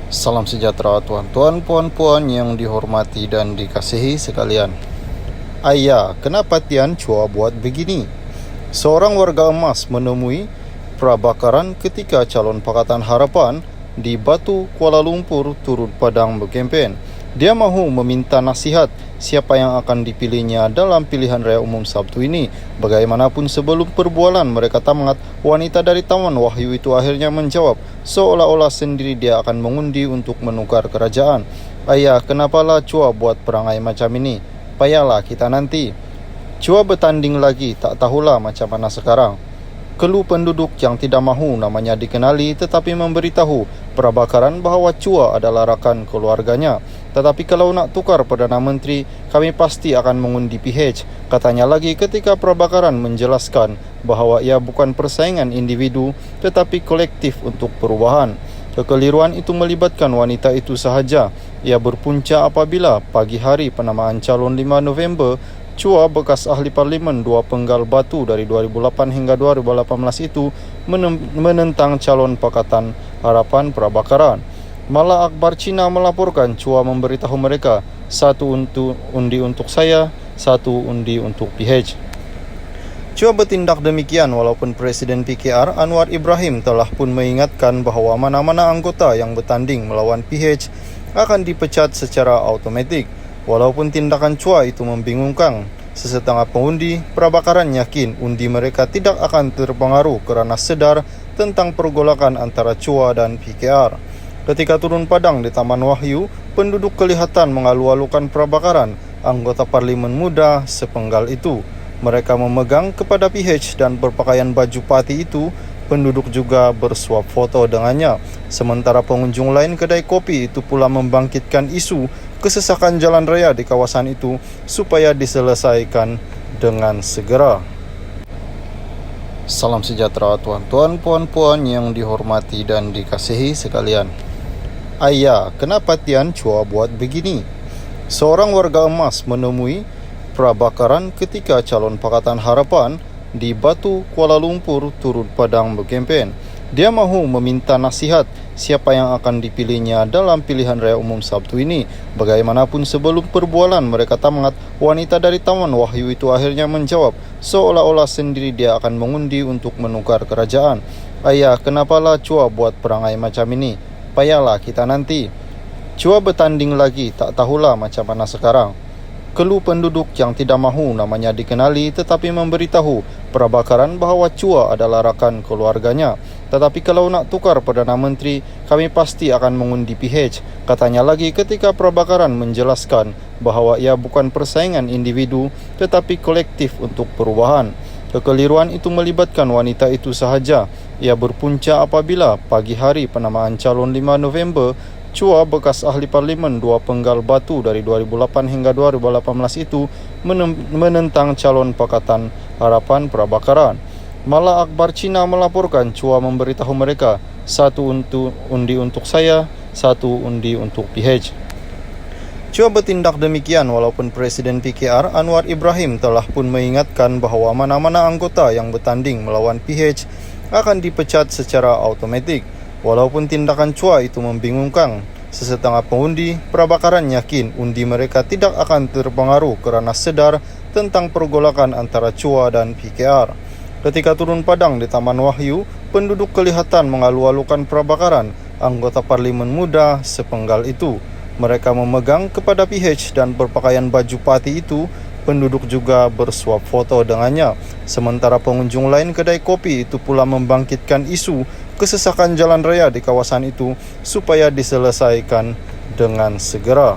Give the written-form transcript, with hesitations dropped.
Salam sejahtera tuan-tuan, puan-puan yang dihormati dan dikasihi sekalian. Ayah, kenapa Tian Chua buat begini? Seorang warga emas menemui prabakaran ketika calon Pakatan Harapan di Batu, Kuala Lumpur turut padang berkempen. Dia mahu meminta nasihat siapa yang akan dipilihnya dalam pilihan raya umum Sabtu ini. Bagaimanapun sebelum perbualan mereka tamat, wanita dari Taman Wahyu itu akhirnya menjawab seolah-olah sendiri dia akan mengundi untuk menukar kerajaan. Ayah, kenapalah Chua buat perangai macam ini? Payahlah kita nanti. Chua bertanding lagi, tak tahulah macam mana sekarang. Keluh penduduk yang tidak mahu namanya dikenali tetapi memberitahu prabakaran bahawa Chua adalah rakan keluarganya. Tetapi kalau nak tukar Perdana Menteri, kami pasti akan mengundi PH. Katanya lagi ketika prabakaran menjelaskan bahawa ia bukan persaingan individu tetapi kolektif untuk perubahan. Kekeliruan itu melibatkan wanita itu sahaja. Ia berpunca apabila pagi hari penamaan calon 5 November, Chua, bekas ahli parlimen 2 penggal Batu dari 2008 hingga 2018 itu menentang calon Pakatan Harapan prabakaran. Malah Akhbar Cina melaporkan Chua memberitahu mereka, 1 undi untuk saya, 1 undi untuk PH. Chua bertindak demikian walaupun Presiden PKR Anwar Ibrahim telah pun mengingatkan bahawa mana-mana anggota yang bertanding melawan PH akan dipecat secara automatik. Walaupun tindakan Chua itu membingungkan sesetengah pengundi, prabakaran yakin undi mereka tidak akan terpengaruh kerana sedar tentang pergolakan antara Chua dan PKR. Ketika turun padang di Taman Wahyu, penduduk kelihatan mengalu-alukan prabakaran anggota parlimen muda sepenggal itu. Mereka memegang kepada PH dan berpakaian baju parti itu. Penduduk juga bersuap foto dengannya. Sementara pengunjung lain kedai kopi itu pula membangkitkan isu kesesakan jalan raya di kawasan itu supaya diselesaikan dengan segera. Salam sejahtera tuan-tuan, puan-puan yang dihormati dan dikasihi sekalian. Ayah, kenapa Tian Chua buat begini? Seorang warga emas menemui prabakaran ketika calon Pakatan Harapan di Batu, Kuala Lumpur turut padang berkempen. Dia mahu meminta nasihat siapa yang akan dipilihnya dalam pilihan raya umum Sabtu ini. Bagaimanapun sebelum perbualan mereka tamat, wanita dari Taman Wahyu itu akhirnya menjawab seolah-olah sendiri dia akan mengundi untuk menukar kerajaan. Ayah, kenapalah Chua buat perangai macam ini? Payahlah kita nanti. Chua bertanding lagi, tak tahulah macam mana sekarang. Keluh penduduk yang tidak mahu namanya dikenali tetapi memberitahu prabakaran bahawa Chua adalah rakan keluarganya. Tetapi kalau nak tukar Perdana Menteri, kami pasti akan mengundi PH. Katanya lagi ketika prabakaran menjelaskan bahawa ia bukan persaingan individu tetapi kolektif untuk perubahan. Kekeliruan itu melibatkan wanita itu sahaja. Ia berpunca apabila pagi hari penamaan calon 5 November, Chua, bekas ahli parlimen 2 penggal Batu dari 2008 hingga 2018 itu menentang calon Pakatan Harapan prabakaran. Malah Akhbar Cina melaporkan Chua memberitahu mereka, 1 undi untuk saya, 1 undi untuk PH. Chua bertindak demikian walaupun Presiden PKR Anwar Ibrahim telah pun mengingatkan bahawa mana-mana anggota yang bertanding melawan PH akan dipecat secara automatik. Walaupun tindakan Chua itu membingungkan sesetengah pengundi, prabakaran yakin undi mereka tidak akan terpengaruh kerana sedar tentang pergolakan antara Chua dan PKR. Ketika turun padang di Taman Wahyu, penduduk kelihatan mengalu-alukan prabakaran anggota parlimen muda sepenggal itu. Mereka memegang kepada PH dan berpakaian baju parti itu. Penduduk juga bersuap foto dengannya. Sementara pengunjung lain kedai kopi itu pula membangkitkan isu kesesakan jalan raya di kawasan itu supaya diselesaikan dengan segera.